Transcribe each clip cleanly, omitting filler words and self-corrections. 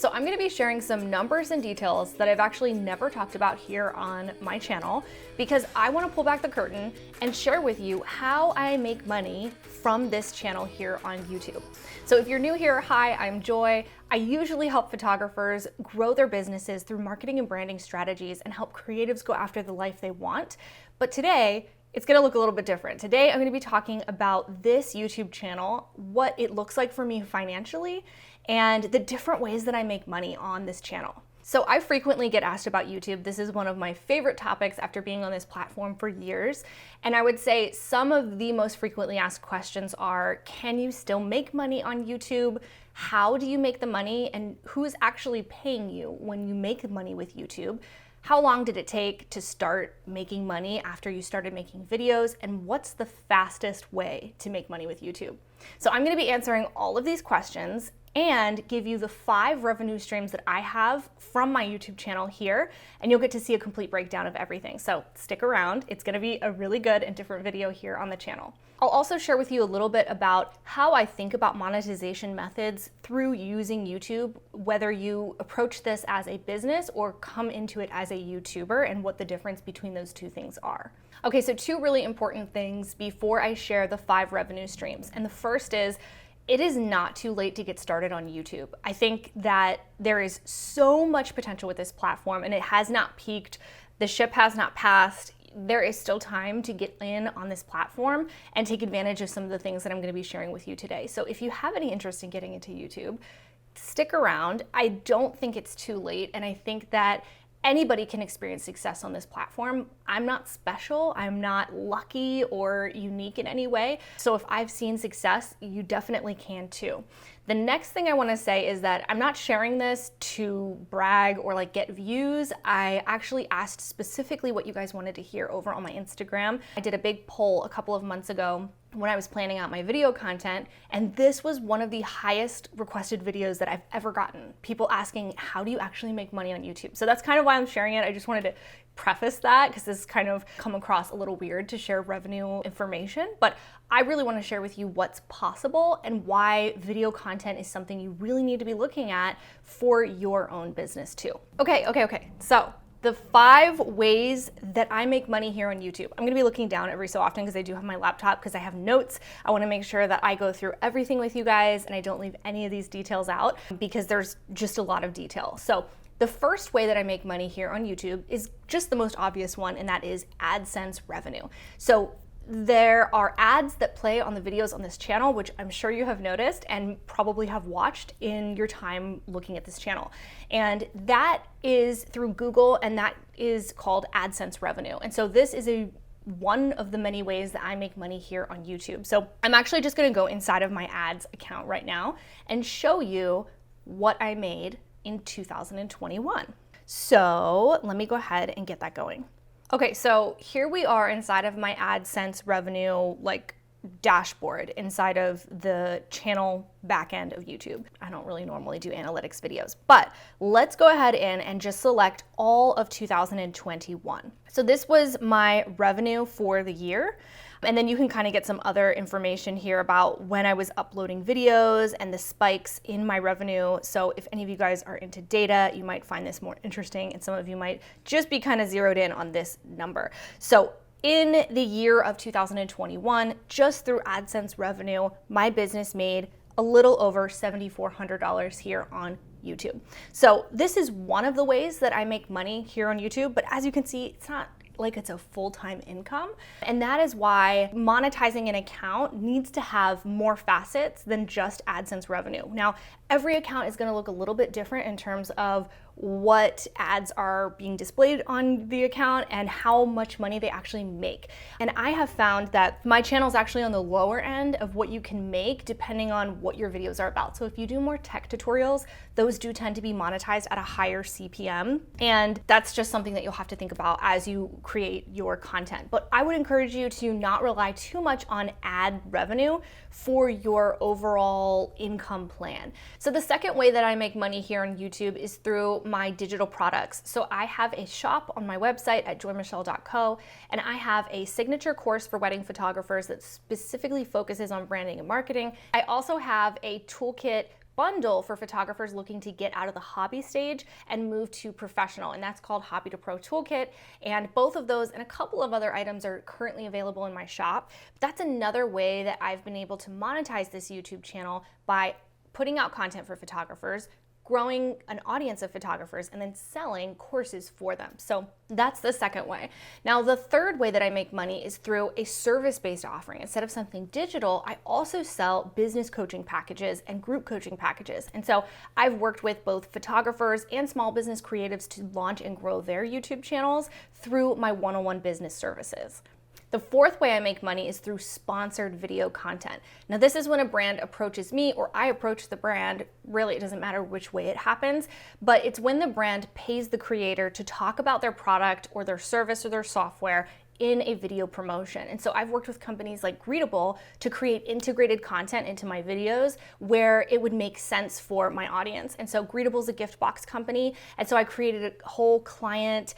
So I'm gonna be sharing some numbers and details that I've actually never talked about here on my channel because I wanna pull back the curtain and share with you how I make money from this channel here on YouTube. So if you're new here, hi, I'm Joy. I usually help photographers grow their businesses through marketing and branding strategies and help creatives go after the life they want. But today, it's gonna look a little bit different. Today, I'm gonna be talking about this YouTube channel, what it looks like for me financially, and the different ways that I make money on this channel. So I frequently get asked about YouTube. This is one of my favorite topics after being on this platform for years. And I would say some of the most frequently asked questions are, can you still make money on YouTube? How do you make the money? And who is actually paying you when you make money with YouTube? How long did it take to start making money after you started making videos? And what's the fastest way to make money with YouTube? So I'm gonna be answering all of these questions and give you the 5 revenue streams that I have from my YouTube channel here, and you'll get to see a complete breakdown of everything. So stick around, it's gonna be a really good and different video here on the channel. I'll also share with you a little bit about how I think about monetization methods through using YouTube, whether you approach this as a business or come into it as a YouTuber, and what the difference between those two things are. Okay, so 2 really important things before I share the 5 revenue streams. And the first is, it is not too late to get started on YouTube. I think that there is so much potential with this platform and it has not peaked. The ship has not passed. There is still time to get in on this platform and take advantage of some of the things that I'm gonna be sharing with you today. So if you have any interest in getting into YouTube, stick around. I don't think it's too late, and I think that anybody can experience success on this platform. I'm not special, I'm not lucky or unique in any way. So if I've seen success, you definitely can too. The next thing I wanna say is that I'm not sharing this to brag or like get views. I actually asked specifically what you guys wanted to hear over on my Instagram. I did a big poll a couple of months ago when I was planning out my video content, and this was one of the highest requested videos that I've ever gotten. People asking, how do you actually make money on YouTube? So that's kind of why I'm sharing it. I just wanted to preface that because this kind of come across a little weird to share revenue information, but I really want to share with you what's possible and why video content is something you really need to be looking at for your own business too. Okay. So the 5 ways that I make money here on YouTube. I'm gonna be looking down every so often because I do have my laptop because I have notes. I wanna make sure that I go through everything with you guys and I don't leave any of these details out because there's just a lot of detail. So the first way that I make money here on YouTube is just the most obvious one, and that is Adsense revenue. So there are ads that play on the videos on this channel, which I'm sure you have noticed and probably have watched in your time looking at this channel. And that is through Google, and that is called Adsense revenue. And so this is one of the many ways that I make money here on YouTube. So I'm actually just gonna go inside of my ads account right now and show you what I made in 2021. So let me go ahead and get that going. Okay, so here we are inside of my Adsense revenue dashboard inside of the channel backend of YouTube. I don't really normally do analytics videos, but let's go ahead and just select all of 2021. So this was my revenue for the year. And then you can kind of get some other information here about when I was uploading videos and the spikes in my revenue. So if any of you guys are into data, you might find this more interesting, and some of you might just be kind of zeroed in on this number. So in the year of 2021, just through Adsense revenue, my business made a little over $7,400 here on YouTube. So this is one of the ways that I make money here on YouTube, but as you can see, it's not like it's a full-time income. And that is why monetizing an account needs to have more facets than just Adsense revenue. Now, every account is gonna look a little bit different in terms of what ads are being displayed on the account and how much money they actually make. And I have found that my channel is actually on the lower end of what you can make depending on what your videos are about. So if you do more tech tutorials, those do tend to be monetized at a higher CPM. And that's just something that you'll have to think about as you create your content. But I would encourage you to not rely too much on ad revenue for your overall income plan. So the second way that I make money here on YouTube is through my digital products. So I have a shop on my website at joymichelle.co, and I have a signature course for wedding photographers that specifically focuses on branding and marketing. I also have a toolkit bundle for photographers looking to get out of the hobby stage and move to professional, and that's called Hobby to Pro Toolkit. And both of those and a couple of other items are currently available in my shop. That's another way that I've been able to monetize this YouTube channel by putting out content for photographers, growing an audience of photographers, and then selling courses for them. So that's the second way. Now, the third way that I make money is through a service-based offering. Instead of something digital, I also sell business coaching packages and group coaching packages. And so I've worked with both photographers and small business creatives to launch and grow their YouTube channels through my one-on-one business services. The fourth way I make money is through sponsored video content. Now, this is when a brand approaches me or I approach the brand. Really, it doesn't matter which way it happens, but it's when the brand pays the creator to talk about their product or their service or their software in a video promotion. And so I've worked with companies like Greetable to create integrated content into my videos where it would make sense for my audience. And so Greetable is a gift box company. And so I created a whole client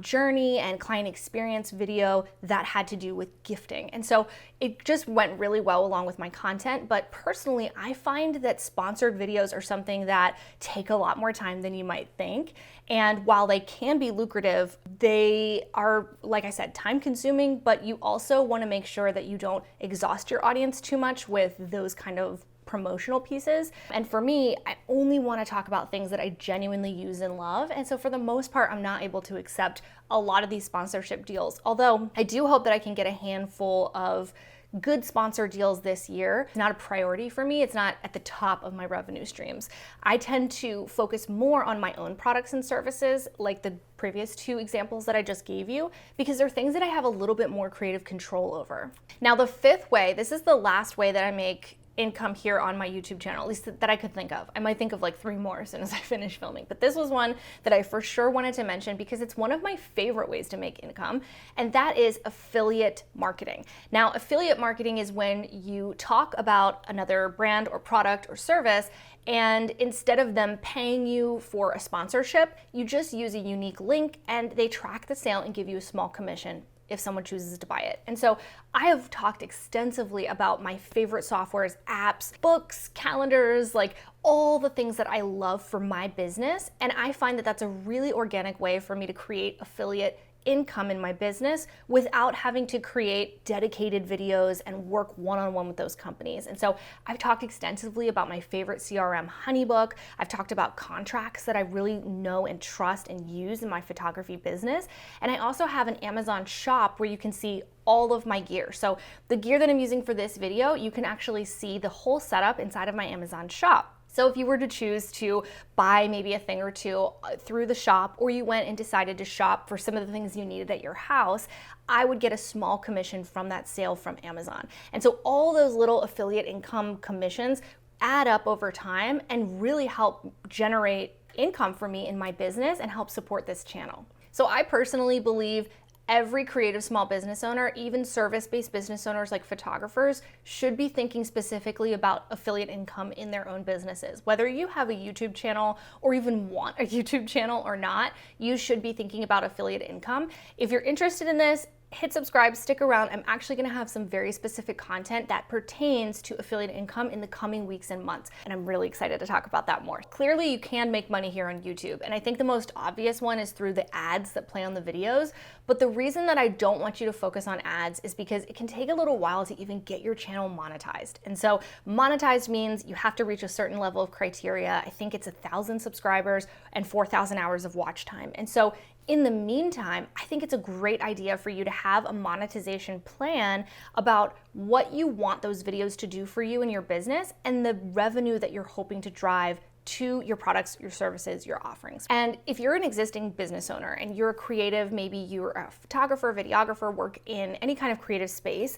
journey and client experience video that had to do with gifting. And so it just went really well along with my content. But personally, I find that sponsored videos are something that take a lot more time than you might think. And while they can be lucrative, they are, like I said, time consuming, but you also want to make sure that you don't exhaust your audience too much with those kind of promotional pieces. And for me, I only want to talk about things that I genuinely use and love. And so for the most part, I'm not able to accept a lot of these sponsorship deals. Although I do hope that I can get a handful of good sponsor deals this year. It's not a priority for me. It's not at the top of my revenue streams. I tend to focus more on my own products and services, like the previous two examples that I just gave you, because they're things that I have a little bit more creative control over. Now, the fifth way, this is the last way that I make income here on my YouTube channel, at least that I could think of. I might think of like 3 more as soon as I finish filming, but this was one that I for sure wanted to mention because it's one of my favorite ways to make income, and that is affiliate marketing. Now, affiliate marketing is when you talk about another brand or product or service, and instead of them paying you for a sponsorship, you just use a unique link and they track the sale and give you a small commission if someone chooses to buy it. And so I have talked extensively about my favorite softwares, apps, books, calendars, like all the things that I love for my business. And I find that that's a really organic way for me to create affiliate income in my business without having to create dedicated videos and work one-on-one with those companies. And so I've talked extensively about my favorite CRM, Honeybook. I've talked about contracts that I really know and trust and use in my photography business. And I also have an Amazon shop where you can see all of my gear. So the gear that I'm using for this video, you can actually see the whole setup inside of my Amazon shop. So if you were to choose to buy maybe a thing or two through the shop, or you went and decided to shop for some of the things you needed at your house, I would get a small commission from that sale from Amazon. And so all those little affiliate income commissions add up over time and really help generate income for me in my business and help support this channel. So I personally believe every creative small business owner, even service-based business owners like photographers, should be thinking specifically about affiliate income in their own businesses. Whether you have a YouTube channel or even want a YouTube channel or not, you should be thinking about affiliate income. If you're interested in this, hit subscribe, stick around. I'm actually gonna have some very specific content that pertains to affiliate income in the coming weeks and months, and I'm really excited to talk about that more. Clearly, you can make money here on YouTube, and I think the most obvious one is through the ads that play on the videos, but the reason that I don't want you to focus on ads is because it can take a little while to even get your channel monetized. And so monetized means you have to reach a certain level of criteria. I think it's 1,000 subscribers and 4,000 hours of watch time. And so in the meantime, I think it's a great idea for you to have a monetization plan about what you want those videos to do for you in your business and the revenue that you're hoping to drive to your products, your services, your offerings. And if you're an existing business owner and you're a creative, maybe you're a photographer, videographer, work in any kind of creative space,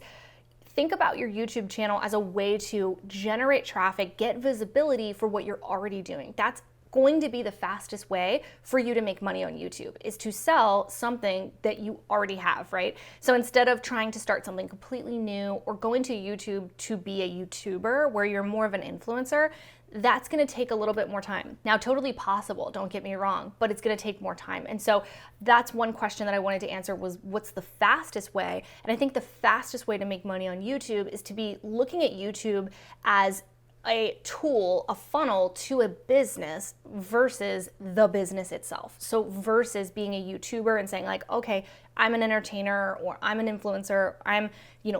think about your YouTube channel as a way to generate traffic, get visibility for what you're already doing. That's going to be the fastest way for you to make money on YouTube, is to sell something that you already have, right? So instead of trying to start something completely new or going to YouTube to be a YouTuber where you're more of an influencer, that's gonna take a little bit more time. Now, totally possible, don't get me wrong, but it's gonna take more time. And so that's one question that I wanted to answer was, what's the fastest way? And I think the fastest way to make money on YouTube is to be looking at YouTube as a tool, a funnel to a business versus the business itself. So versus being a YouTuber and saying like, okay, I'm an entertainer or I'm an influencer, I'm,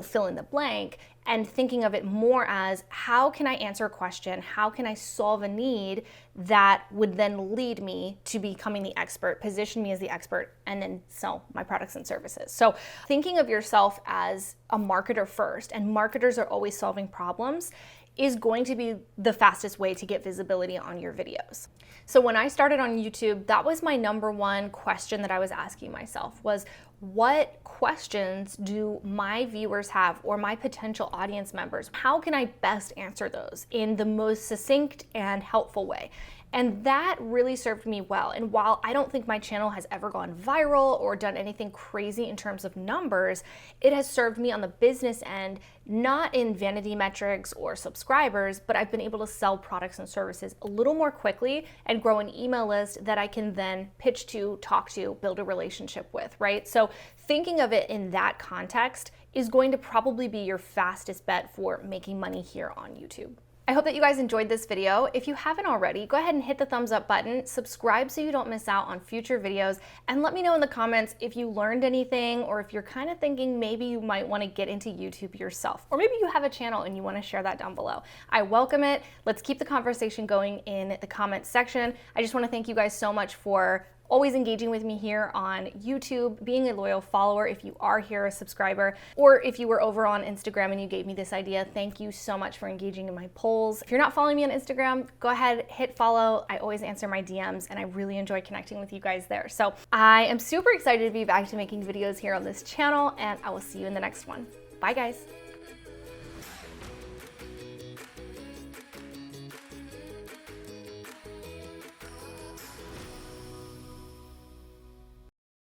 fill in the blank, and thinking of it more as how can I answer a question? How can I solve a need that would then lead me to becoming the expert, position me as the expert, and then sell my products and services. So thinking of yourself as a marketer first, and marketers are always solving problems, is going to be the fastest way to get visibility on your videos. So when I started on YouTube, that was my number one question that I was asking myself was, what questions do my viewers have or my potential audience members? How can I best answer those in the most succinct and helpful way? And that really served me well. And while I don't think my channel has ever gone viral or done anything crazy in terms of numbers, it has served me on the business end, not in vanity metrics or subscribers, but I've been able to sell products and services a little more quickly and grow an email list that I can then pitch to, talk to, build a relationship with, right? So thinking of it in that context is going to probably be your fastest bet for making money here on YouTube. I hope that you guys enjoyed this video. If you haven't already, go ahead and hit the thumbs up button, subscribe so you don't miss out on future videos, and let me know in the comments if you learned anything or if you're kind of thinking maybe you might want to get into YouTube yourself, or maybe you have a channel and you want to share that down below. I welcome it. Let's keep the conversation going in the comments section. I just want to thank you guys so much for always engaging with me here on YouTube, being a loyal follower if you are here, a subscriber, or if you were over on Instagram and you gave me this idea, thank you so much for engaging in my polls. If you're not following me on Instagram, go ahead, hit follow. I always answer my DMs and I really enjoy connecting with you guys there. So I am super excited to be back to making videos here on this channel, and I will see you in the next one. Bye guys.